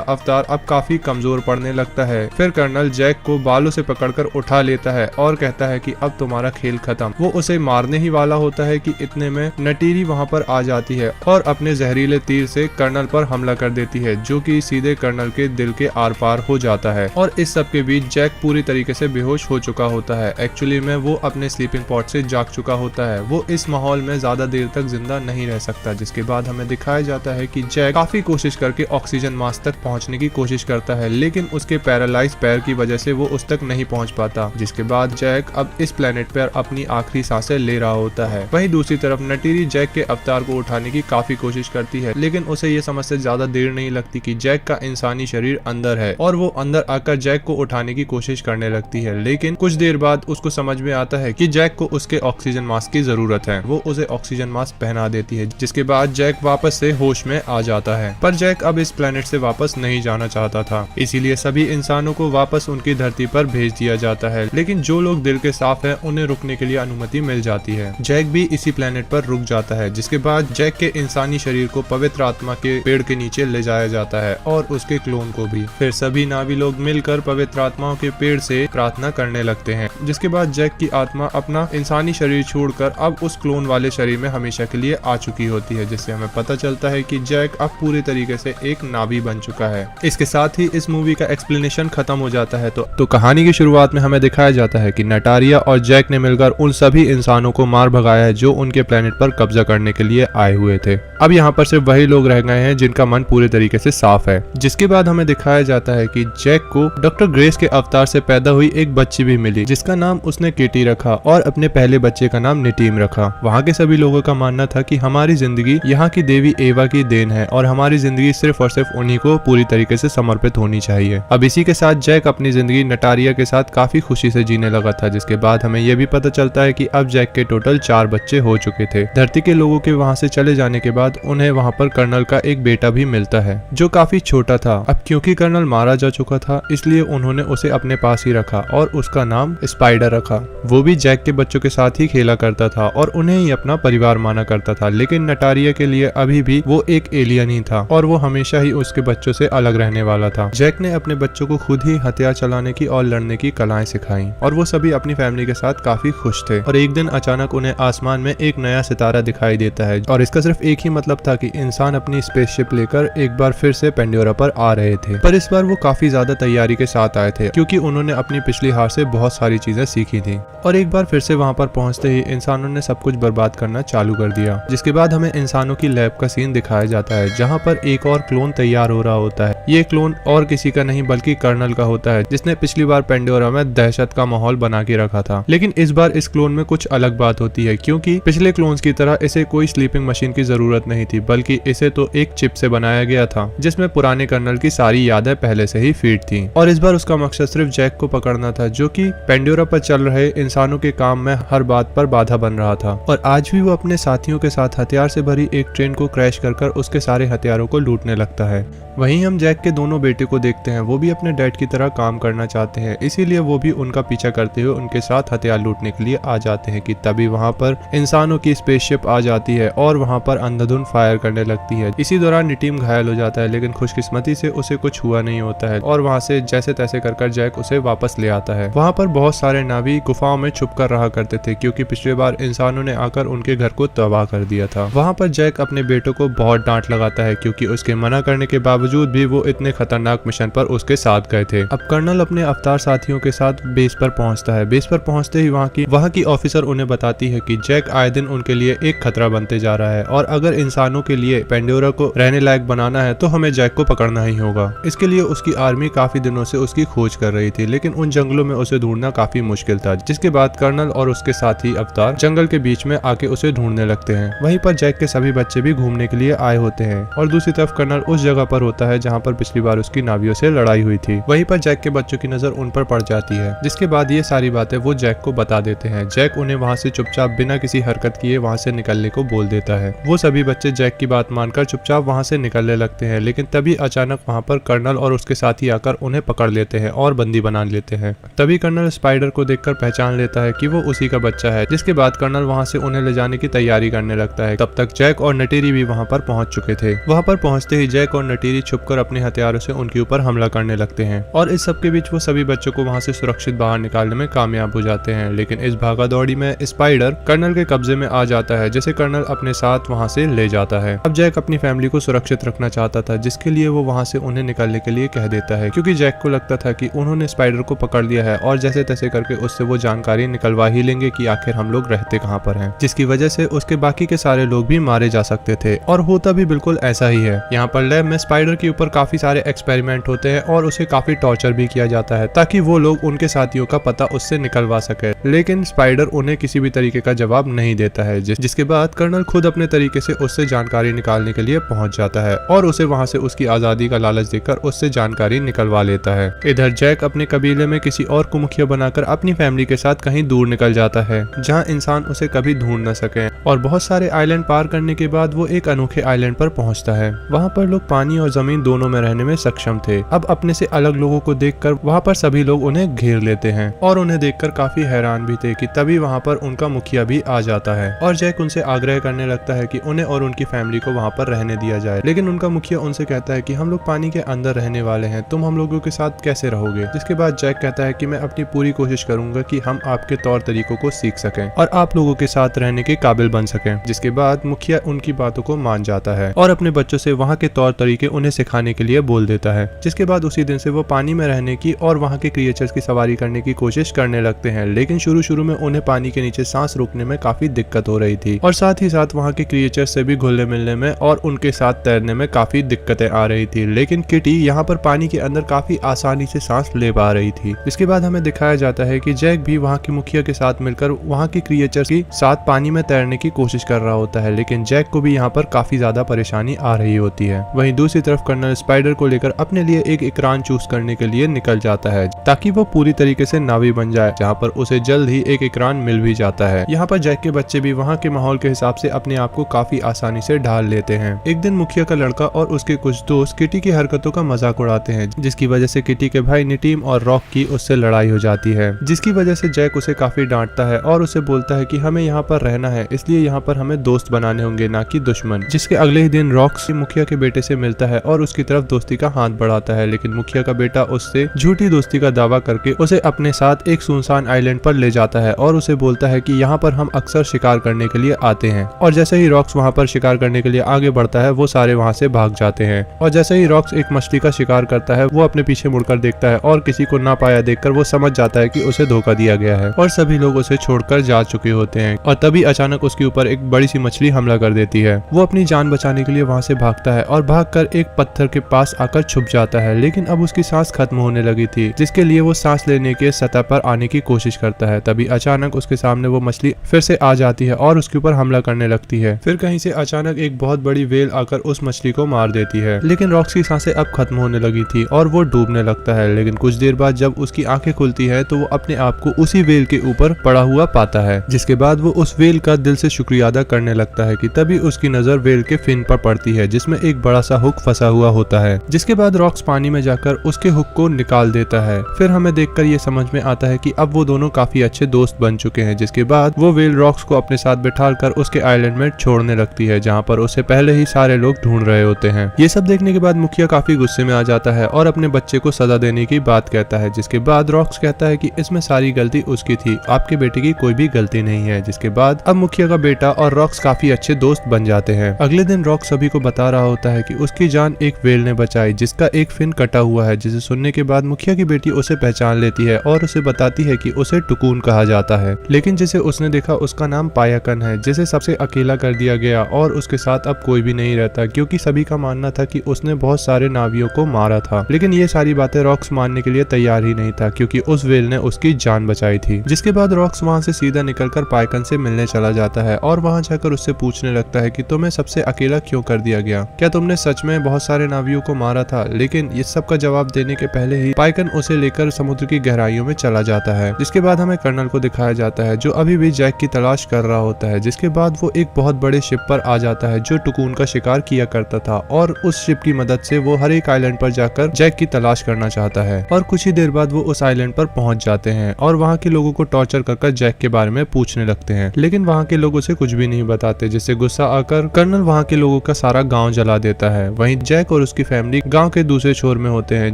अवतार अब काफी कमजोर पड़ने लगता है। फिर कर्नल जैक को बालों से पकड़कर उठा लेता है और कहता है कि अब तुम्हारा खेल खत्म। वो उसे मारने ही वाला होता है कि इतने में नटीरी वहाँ पर आ जाती है और अपने जहरीले तीर से कर्नल पर हमला कर देती है, जो कि सीधे कर्नल के दिल के आर पार हो जाता है। और इस सब के बीच जैक पूरी तरीके से बेहोश हो चुका होता है। एक्चुअली में वो अपने स्लीपिंग पॉड से जाग चुका होता है। वो इस माहौल में ज्यादा देर तक जिंदा नहीं रह सकता, जिसके बाद हमें दिखाया जाता है कि जैक काफी कोशिश करके ऑक्सीजन मास्क तक पहुंचने की कोशिश करता है, लेकिन उसके पैरालाइज पैर की वजह से वो उस तक नहीं पहुंच पाता, जिसके बाद जैक अब इस प्लेनेट पर अपनी आखिरी सांसें ले रहा होता है। वहीं दूसरी तरफ नटीरी जैक के अवतार को उठाने की काफी कोशिश करती है, लेकिन उसे ये समझ से ज्यादा देर नहीं लगती कि जैक का इंसानी शरीर अंदर है और वो अंदर आकर जैक को उठाने की कोशिश करने लगती है। लेकिन कुछ देर बाद उसको समझ में आता है कि जैक को उसके ऑक्सीजन मास्क की जरूरत है। वो उसे ऑक्सीजन मास्क पहना देती है, जिसके बाद जैक वापस से होश में आ जाता है। पर जैक अब इस प्लेनेट से वापस नहीं जाना चाहता था, इसीलिए सभी इंसानों को वापस उनकी धरती पर भेज दिया जाता है। लेकिन जो लोग दिल के साफ हैं उन्हें रुकने के लिए अनुमति मिल जाती है। जैक भी इसी प्लेनेट पर रुक जाता है, जिसके बाद जैक के इंसानी शरीर को पवित्र आत्मा के पेड़ के नीचे ले जाया जाता है और उसके क्लोन को भी। फिर सभी नावी लोग मिलकर पवित्र आत्माओं के पेड़ से प्रार्थना करने लगते हैं, जिसके बाद जैक की आत्मा अपना इंसानी शरीर छोड़कर अब उस क्लोन वाले शरीर में हमेशा के लिए आ चुकी होती है, जिससे हमें पता चलता है कि जैक अब पूरी तरीके से एक नावी बन चुका है। इसके साथ ही इस मूवी का एक्सप्लेनेशन खत्म हो जाता है। तो कहानी की शुरुआत में हमें दिखाया जाता है कि नटारिया और जैक ने मिलकर उन सभी इंसानों को मार भगाया है जो उनके प्लेनेट पर कब्जा करने के लिए आए हुए थे। अब यहाँ पर सिर्फ वही लोग रह गए हैं जिनका मन पूरे तरीके से साफ है। जिसके बाद हमें दिखाया जाता है कि जैक को डॉक्टर ग्रेस के अवतार से पैदा हुई एक बच्ची भी मिली, जिसका नाम उसने केटी रखा और अपने पहले बच्चे का नाम निटीम रखा। वहाँ के सभी लोगों का मानना था कि हमारी जिंदगी यहाँ की देवी एवा की देन है और हमारी जिंदगी सिर्फ और सिर्फ उन्हीं को पूरी तरीके से समर्पित होनी चाहिए। अब इसी के साथ जैक अपनी जिंदगी नटारिया के साथ काफी खुशी से जीने लगा था, जिसके बाद हमें यह भी पता चलता है कि अब जैक के टोटल 4 बच्चे हो चुके थे। धरती के लोगों के वहाँ से चले जाने के बाद उन्हें वहाँ पर कर्नल का एक बेटा भी मिलता है, जो काफी छोटा था। अब क्योंकि कर्नल मारा जा चुका था, इसलिए उन्होंने उसे अपने पास ही रखा और उसका नाम स्पाइडर रखा। वो भी जैक के बच्चों के साथ ही खेला करता था और उन्हें ही अपना परिवार माना करता था। लेकिन नटारिया के लिए अभी भी वो एक एलियन ही था और वो हमेशा ही उसके बच्चों से अलग रहने वाला था। जैक ने अपने बच्चों को खुद ही हथियार चलाने की और लड़ने की कलाएं सिखाई और वो सभी अपनी फैमिली के साथ काफी खुश थे। और एक दिन अचानक उन्हें आसमान में एक नया सितारा दिखाई देता है और इसका सिर्फ एक ही मतलब था कि इंसान अपनी स्पेसशिप लेकर एक बार फिर से पेंडोरा पर आ रहे थे। पर इस बार वो काफी ज्यादा तैयारी के साथ आए थे, क्योंकि उन्होंने अपनी पिछली हार से बहुत सारी चीजें सीखी थी। और एक बार फिर से वहाँ पर पहुँचते ही इंसानों ने सब कुछ बर्बाद करना चालू कर दिया। जिसके बाद हमें इंसानों की लैब का सीन दिखाया जाता है, जहाँ पर एक और क्लोन तैयार हो रहा होता है। ये क्लोन और किसी का नहीं बल्कि कर्नल का होता है, जिसने पिछली बार पेंडोरा में दहशत का माहौल बना के रखा था। लेकिन इस बार इस क्लोन में कुछ अलग बात होती है, क्योंकि पिछले क्लोन्स की तरह इसे कोई स्लीपिंग मशीन की जरूरत नहीं थी, बल्कि इसे तो एक चिप से बनाया गया था, जिसमें पुराने कर्नल की सारी यादें पहले से ही फीड थी। और इस बार उसका मकसद सिर्फ जैक को पकड़ना था, जो कि पेंडोरा पर चल रहे इंसानों के काम में हर बात पर बाधा बन रहा था। और आज भी वो अपने साथियों के साथ हथियार से भरी एक ट्रेन को क्रैश कर उसके सारे हथियारों को लूटने लगता है। वहीं हम जैक के दोनों बेटे को देखते हैं, वो भी अपने डैड की तरह काम करना चाहते हैं, इसीलिए वो भी उनका पीछा करते हुए उनके साथ हथियार लूटने के लिए आ जाते हैं कि तभी वहाँ पर इंसानों की स्पेसशिप आ जाती है और वहाँ पर अंधाधुंध फायर करने लगती है। इसी दौरान निटीम घायल हो जाता है, लेकिन खुशकिस्मती से उसे कुछ हुआ नहीं होता है और वहाँ से जैसे तैसे कर जैक उसे वापस ले आता है। वहाँ पर बहुत सारे नावी गुफाओं में छुप कर रहा करते थे, क्योंकि पिछली बार इंसानों ने आकर उनके घर को तबाह कर दिया था। वहाँ पर जैक अपने बेटों को बहुत डांट लगाता है, क्योंकि उसके मना करने के बावजूद भी वो इतने खतरनाक मिशन पर उसके साथ गए थे। अब कर्नल अपने अवतार साथियों के साथ बेस पर पहुंचता है। बेस पर पहुंचते ही वहाँ की ऑफिसर उन्हें बताती है कि जैक आए दिन उनके लिए एक खतरा बनते जा रहा है और अगर इंसानों के लिए पेंडोरा को रहने लायक बनाना है तो हमें जैक को पकड़ना ही होगा। इसके लिए उसकी आर्मी काफी दिनों से उसकी खोज कर रही थी, लेकिन उन जंगलों में उसे ढूंढना काफी मुश्किल था। जिसके बाद कर्नल और उसके साथी अवतार जंगल के बीच में आके उसे ढूंढने लगते हैं। वहीं पर जैक के सभी बच्चे भी घूमने के लिए आए होते हैं और दूसरी तरफ कर्नल उस जगह पर होता है जहाँ पर पिछली बार उसकी बाकी नावियों से लड़ाई हुई थी। वहीं पर जैक के बच्चों की नजर उन पर पड़ जाती है, जिसके बाद ये सारी बातें वो जैक को बता देते हैं। जैक उन्हें वहाँ से चुपचाप बिना किसी हरकत किए वहाँ से निकलने को बोल देता है। वो सभी बच्चे जैक की बात मानकर चुपचाप वहाँ से निकलने लगते हैं, लेकिन तभी अचानक वहाँ पर कर्नल और उसके साथी आकर उन्हें पकड़ लेते हैं और बंदी बना लेते हैं। तभी कर्नल स्पाइडर को देखकर पहचान लेता है कि वो उसी का बच्चा है, जिसके बाद कर्नल वहाँ से उन्हें ले जाने की तैयारी करने लगता है। तब तक जैक और नटेरी भी वहाँ पर पहुँच चुके थे। वहाँ पर पहुँचते ही जैक और नटेरी छुपकर अपने हथियारों से उनके ऊपर हमला करने लगते हैं और इस सब के बीच वो सभी बच्चों को वहाँ से सुरक्षित बाहर निकालने में कामयाब हो जाते हैं। लेकिन इस भागादौड़ी में स्पाइडर कर्नल के कब्जे में आ जाता है, जिसे कर्नल अपने साथ वहाँ से ले जाता है। अब जैक अपनी फैमिली को सुरक्षित रखना चाहता था, जिसके लिए वो वहाँ से उन्हें निकलने के लिए कह देता है, क्योंकि जैक को लगता था कि उन्होंने स्पाइडर को पकड़ लिया है और जैसे तैसे करके उससे वो जानकारी निकलवा ही लेंगे कि आखिर हम लोग रहते कहाँ पर हैं, जिसकी वजह से उसके बाकी के सारे लोग भी मारे जा सकते थे। और होता भी बिल्कुल ऐसा ही है। यहाँ पर लैब में स्पाइडर के ऊपर काफी सारे एक्सपेरिमेंट होते हैं और उसे काफी टॉर्चर भी किया जाता है, ताकि वो लोग उनके साथियों का पता उससे निकलवा सके। लेकिन स्पाइडर उन्हें किसी भी तरीके का जवाब नहीं देता है, जिसके बाद कर्नल खुद अपने तरीके से उससे जानकारी निकालने के लिए पहुंच जाता है और उसे वहां से उसकी आजादी का लालच देकर उससे जानकारी निकलवा लेता है। इधर जैक अपने कबीले में किसी और को मुखिया बनाकर अपनी फैमिली के साथ कहीं दूर निकल जाता है, जहाँ इंसान उसे कभी ढूंढ न सके। और बहुत सारे आइलैंड पार करने के बाद वो एक अनोखे आइलैंड पर पहुंचता है। वहाँ पर लोग पानी और जमीन दोनों में रहने में सक्षम थे। अब अपने से अलग लोगों को देखकर वहाँ पर सभी लोग उन्हें घेर लेते हैं और उन्हें देखकर काफी हैरान भी थे कि तभी वहाँ पर उनका मुखिया भी आ जाता है और जैक उनसे आग्रह करने लगता है कि उन्हें और उनकी फैमिली को वहाँ पर रहने दिया जाए। लेकिन उनका मुखिया उनसे कहता है कि हम लोग पानी के अंदर रहने वाले हैं, तुम हम लोगों के साथ कैसे रहोगे। जिसके बाद जैक कहता है कि मैं अपनी पूरी कोशिश करूंगा कि हम आपके तौर तरीकों को सीख सकें और आप लोगों के साथ रहने के काबिल बन सकें। जिसके बाद मुखिया उनकी बातों को मान जाता है और अपने बच्चों से वहाँ के तौर तरीके उन्हें सिखाने के लिए बोल देता है। जिसके बाद उसी दिन से वो पानी में रहने की और वहाँ के क्रिएचर्स की सवारी करने की कोशिश करने लगते हैं। लेकिन शुरू में उन्हें पानी के नीचे सांस रोकने में काफी दिक्कत हो रही थी और साथ ही साथ वहाँ के क्रिएचर्स से भी घुलने मिलने में और उनके साथ तैरने में काफी दिक्कतें आ रही थी। लेकिन किटी यहाँ पर पानी के अंदर काफी आसानी से सांस ले पा रही थी। इसके बाद हमें दिखाया जाता है कि जैक भी वहाँ के मुखिया के साथ मिलकर वहाँ के क्रिएचर्स के साथ पानी में तैरने की कोशिश कर रहा होता है, लेकिन जैक को भी यहाँ पर काफी ज्यादा परेशानी आ रही होती है। वहीं दूसरी तरफ कर्नल स्पाइडर को लेकर अपने लिए एक इकरान चूज करने के लिए निकल जाता है, ताकि वो पूरी तरीके से नावी बन जाए, जहाँ पर उसे जल्द ही एक इकरान मिल भी जाता है। यहाँ पर जैक के बच्चे भी वहाँ के माहौल के हिसाब से अपने आप को काफी आसानी से ढाल लेते हैं। एक दिन मुखिया का लड़का और उसके कुछ दोस्त किटी की हरकतों का मजाक उड़ाते हैं, जिसकी वजह से किटी के भाई निटीम और रॉक की उससे लड़ाई हो जाती है, जिसकी वजह से जैक उसे काफी डांटता है और उसे बोलता है कि हमें यहाँ पर रहना है, इसलिए यहाँ पर हमें दोस्त बनाने होंगे, ना कि दुश्मन। जिसके अगले ही दिन रॉक मुखिया के बेटे से मिलता है और उसकी तरफ दोस्ती का हाथ बढ़ाता है, लेकिन मुखिया का बेटा उससे झूठी दोस्ती का दावा करके उसे अपने साथ एक सुनसान आइलैंड पर ले जाता है और उसे बोलता है कि यहाँ पर हम अक्सर शिकार करने के लिए आते हैं। और जैसे ही रॉक्स वहाँ पर शिकार करने के लिए आगे बढ़ता है, वो सारे वहाँ से भाग जाते हैं। और जैसे ही रॉक्स एक मछली का शिकार करता है, वो अपने पीछे मुड़कर देखता है और किसी को ना पाया देखकर वो समझ जाता है कि उसे धोखा दिया गया है और सभी लोग उसे छोड़कर जा चुके होते हैं। और तभी अचानक उसके ऊपर एक बड़ी सी मछली हमला कर देती है। वो अपनी जान बचाने के लिए वहाँ से भागता है और भागकर एक पत्थर के पास आकर छुप जाता है, लेकिन अब उसकी सांस खत्म होने लगी थी, जिसके लिए वो सांस लेने के सतह पर आने की कोशिश करता है। तभी अचानक उसके सामने वो मछली फिर से आ जाती है और उसके ऊपर हमला करने लगती है। फिर कहीं से अचानक एक बहुत बड़ी वेल आकर उस मछली को मार देती है, लेकिन रॉक्स की सांसें अब खत्म होने लगी थी और वो डूबने लगता है। लेकिन कुछ देर बाद जब उसकी आंखें खुलती है तो वो अपने आप को उसी वेल के ऊपर पड़ा हुआ पाता है, जिसके बाद वो उस वेल का दिल से शुक्रिया अदा करने लगता है कि तभी उसकी नजर वेल के फिन पर पड़ती है, जिसमें एक बड़ा सा हुक फंसा हुआ होता है। जिसके बाद रॉक्स पानी में जाकर उसके हुक को निकाल देता है। फिर हमें देखकर ये समझ में आता है कि अब वो दोनों काफी अच्छे दोस्त बन चुके हैं। जिसके बाद वो वेल रॉक्स को अपने साथ बिठाकर उसके आइलैंड में छोड़ने लगती है, जहाँ पर उसे पहले ही सारे लोग ढूंढ रहे होते हैं। ये सब देखने के बाद मुखिया काफी गुस्से में आ जाता है और अपने बच्चे को सजा देने की बात कहता है। जिसके बाद रॉक्स कहता है कि इसमें सारी गलती उसकी थी, आपके बेटे की कोई भी गलती नहीं है। जिसके बाद अब मुखिया का बेटा और रॉक्स काफी अच्छे दोस्त बन जाते हैं। अगले दिन रॉक्स सभी को बता रहा होता है कि उसकी जान एक वेल ने बचाई, जिसका एक फिन कटा हुआ है। जिसे सुनने के बाद मुखिया की बेटी उसे पहचान लेती है और उसे बताती है कि उसे टुकून कहा जाता है, लेकिन जिसे उसने देखा उसका नाम पायाकन है, जिसे सबसे अकेला कर दिया गया और उसके साथ अब कोई भी नहीं रहता, क्योंकि सभी का मानना था कि उसने बहुत सारे नावियों को मारा था। लेकिन ये सारी बातें रॉक्स मानने के लिए तैयार ही नहीं था, क्योंकि उस वेल ने उसकी जान बचाई थी। जिसके बाद रॉक्स वहाँ से सीधा निकलकर पायाकन से मिलने चला जाता है और वहाँ जाकर उससे पूछने लगता है कि तुम्हें सबसे अकेला क्यों कर दिया गया, क्या तुमने सच में बहुत सारे नावियों को मारा था। लेकिन इस सब का जवाब देने के पहले ही पाइकन उसे लेकर समुद्र की गहराइयों में चला जाता है। जिसके बाद हमें कर्नल को दिखाया जाता है जो अभी भी जैक की तलाश कर रहा होता है। जिसके बाद वो एक बहुत बड़े शिप पर आ जाता है जो टुकून का शिकार किया करता था और उस शिप की मदद से वो हर एक आइलैंड पर जाकर जैक की तलाश करना चाहता है। और कुछ ही देर बाद वो उस आइलैंड पर पहुंच जाते हैं और वहाँ के लोगों को टॉर्चर कर जैक के बारे में पूछने लगते हैं, लेकिन वहाँ के लोग उसे कुछ भी नहीं बताते, जिससे गुस्सा आकर कर्नल वहाँ के लोगों का सारा गांव जला देता है। वहीं जैक और उसकी फैमिली गांव के दूसरे छोर में होते हैं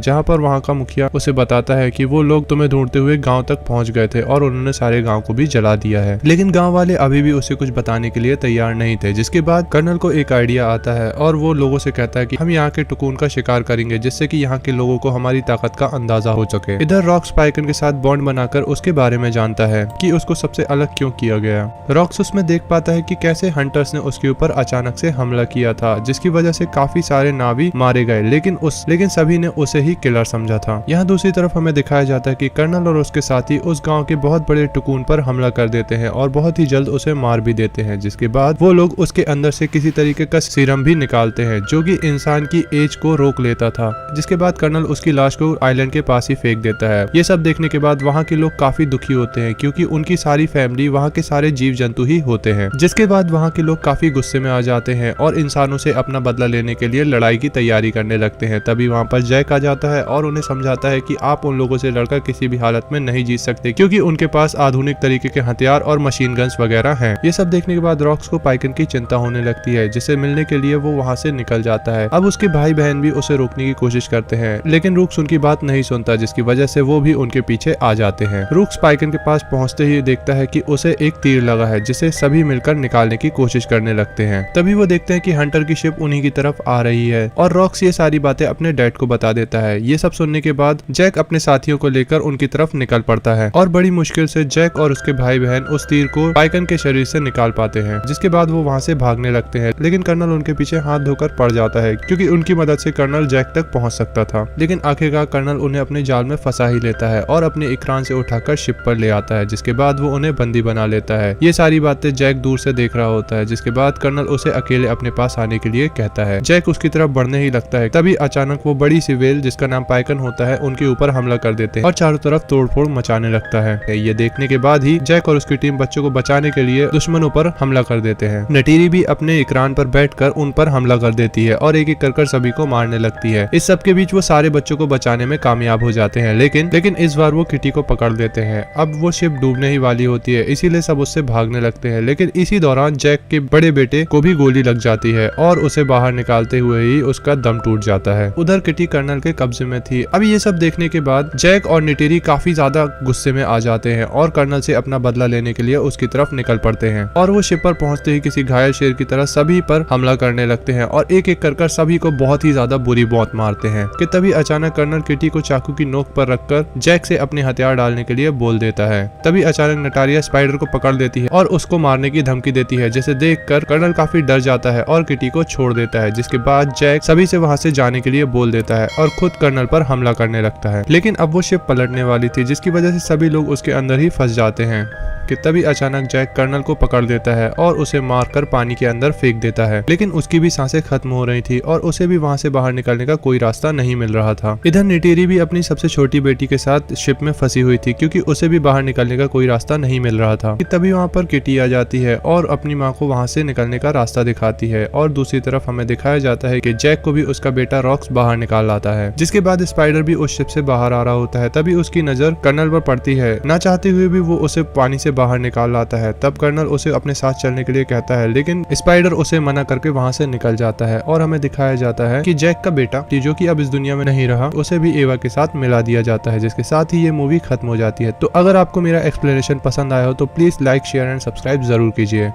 जहाँ पर वहाँ का मुखिया उसे बताता है कि वो लोग तुम्हें ढूंढते हुए गांव तक पहुंच गए थे और उन्होंने सारे गांव को भी जला दिया है। लेकिन गांव वाले अभी भी उसे कुछ बताने के लिए तैयार नहीं थे। जिसके बाद कर्नल को एक आइडिया आता है और वो लोगों से कहता है कि हम यहाँ के टुकून का शिकार करेंगे जिससे कि यहाँ के लोगों को हमारी ताकत का अंदाजा हो सके। इधर रॉक्स पाइकन के साथ बॉन्ड बनाकर उसके बारे में जानता है कि उसको सबसे अलग क्यों किया गया। रॉक्स उसमें देख पाता है कि कैसे हंटर्स ने उसके ऊपर अचानक से हमला किया था जिसकी वजह से काफी सारे नावी मारे गए, लेकिन सभी ने उसे ही किलर समझा था। यहाँ दूसरी तरफ हमें दिखाया जाता है कि कर्नल और उसके साथी उस गांव के बहुत बड़े टुकून पर हमला कर देते हैं और बहुत ही जल्द उसे मार भी देते हैं। जिसके बाद वो लोग उसके अंदर से किसी तरीके का सीरम भी निकालते हैं जो कि इंसान की एज को रोक लेता था। जिसके बाद कर्नल उसकी लाश को आइलैंड के पास ही फेंक देता है। ये सब देखने के बाद वहाँ के लोग काफी दुखी होते हैं क्योंकि उनकी सारी फैमिली वहाँ के सारे जीव जंतु ही होते हैं। जिसके बाद वहाँ के लोग काफी गुस्से में आ जाते हैं और इंसानों से अपना बदला लेने के लिए लड़ाई की तैयारी करने लगते हैं। तभी वहाँ पर जैक आ जाता है और उन्हें समझाता है कि आप उन लोगों से लड़कर किसी भी हालत में नहीं जीत सकते क्योंकि उनके पास आधुनिक तरीके के हथियार और मशीन गन्स वगैरह हैं। ये सब देखने के बाद रॉक्स को पाइकन की चिंता होने लगती है जिसे मिलने के लिए वो वहाँ से निकल जाता है। अब उसके भाई बहन भी उसे रोकने की कोशिश करते हैं लेकिन रूक्स उनकी बात नहीं सुनता जिसकी वजह से वो भी उनके पीछे आ जाते हैं। रूक्स पाइकन के पास पहुंचते ही देखता है कि उसे एक तीर लगा है जिसे सभी मिलकर निकालने की कोशिश करने लगते हैं। तभी वो देखते हैं कि हंटर की शिप उन्हीं की तरफ आ रही है और रॉक्स ये सारी बातें अपने डैड को बता देता है। ये सब सुनने के बाद जैक अपने साथियों को लेकर उनकी तरफ निकल पड़ता है और बड़ी मुश्किल से जैक और उसके भाई बहन उस तीर को पाइकन के शरीर से निकाल पाते हैं। जिसके बाद वो वहाँ से भागने लगते हैं लेकिन कर्नल उनके पीछे हाथ धोकर पड़ जाता है क्योंकि उनकी मदद से कर्नल जैक तक पहुँच सकता था। लेकिन आखिरकार कर्नल उन्हें अपने जाल में फंसा ही लेता है और अपने इकरान से उठाकर शिप पर ले आता है। जिसके बाद वो उन्हें बंदी बना लेता है। ये सारी बातें जैक दूर से देख रहा होता है। जिसके बाद कर्नल उसे अकेले अपने पास आने के लिए कहता है। जैक उसकी तरफ बढ़ने ही लगता है। तभी अचानक वो बड़ी सी व्हेल जिसका नाम पाइकन होता है उनके ऊपर हमला कर देते हैं और चारों तरफ तोड़फोड़ मचाने लगता है। ये देखने के बाद ही जैक और उसकी टीम बच्चों को बचाने के लिए दुश्मनों पर हमला कर देते हैं। नटीरी भी अपने इकरान पर बैठकर उन पर हमला कर देती है और एक एक कर सभी को मारने लगती है। इस सब के बीच वो सारे बच्चों को बचाने में कामयाब हो जाते हैं लेकिन इस बार वो किटी को पकड़ लेते हैं। अब वो शिप डूबने ही वाली होती है इसीलिए सब उससे भागने लगते हैं। लेकिन इसी दौरान जैक के बड़े बेटे को भी गोली लग जाती है और उसे बाहर निकालते हुए ही उसका दम टूट जाता है। उधर किटी कर्नल के कब्जे में थी। अब ये सब देखने के बाद जैक और निटेरी काफी ज्यादा गुस्से में आ जाते हैं और कर्नल से अपना बदला लेने के लिए उसकी तरफ निकल पड़ते हैं और वो शिप पर पहुंचते ही किसी घायल शेर की तरह सभी पर हमला करने लगते हैं और एक एक कर सभी को बहुत ही ज्यादा बुरी मौत मारते हैं कि तभी अचानक कर्नल किटी को चाकू की नोक पर रखकर जैक से अपने हथियार डालने के लिए बोल देता है। तभी अचानक नटारिया स्पाइडर को पकड़ लेती है और उसको मारने की धमकी देती है जिसे देखकर कर्नल काफी डर जाता है और किटी को छोड़ देता है। जिसके बाद जैक सभी से वहां से जाने के लिए बोल देता है और खुद कर्नल पर हमला करने लगता है। लेकिन अब वो शिप पलटने वाली थी जिसकी वजह से सभी लोग उसके अंदर ही फंस जाते हैं कि तभी अचानक जैक कर्नल को पकड़ देता है और उसे मारकर पानी के अंदर फेंक देता है। लेकिन उसकी भी सांसें खत्म हो रही थी और उसे भी वहां से बाहर निकलने का कोई रास्ता नहीं मिल रहा था। इधर निटेरी भी अपनी सबसे छोटी बेटी के साथ शिप में फंसी हुई थी क्योंकि उसे भी बाहर निकलने का कोई रास्ता नहीं मिल रहा था। तभी वहां पर किटी आ जाती है और अपनी माँ को वहां से निकलने का रास्ता दिखाती है और दूसरी तरफ हमें दिखाया जाता है कि जैक को भी उसका बेटा रॉक्स बाहर निकाल लाता है। जिसके बाद स्पाइडर भी उस शिप से बाहर आ रहा होता है। तभी उसकी नजर कर्नल पर पड़ती है। ना चाहते हुए भी वो उसे पानी से बाहर निकाल लाता है। तब कर्नल उसे अपने साथ चलने के लिए कहता है लेकिन स्पाइडर उसे मना करके वहां से निकल जाता है और हमें दिखाया जाता है कि जैक का बेटा जो कि अब इस दुनिया में नहीं रहा उसे भी एवा के साथ मिला दिया जाता है। जिसके साथ ही ये मूवी खत्म हो जाती है। तो अगर आपको मेरा एक्सप्लेनेशन पसंद आया हो तो please like share and subscribe जरूर कीजिए।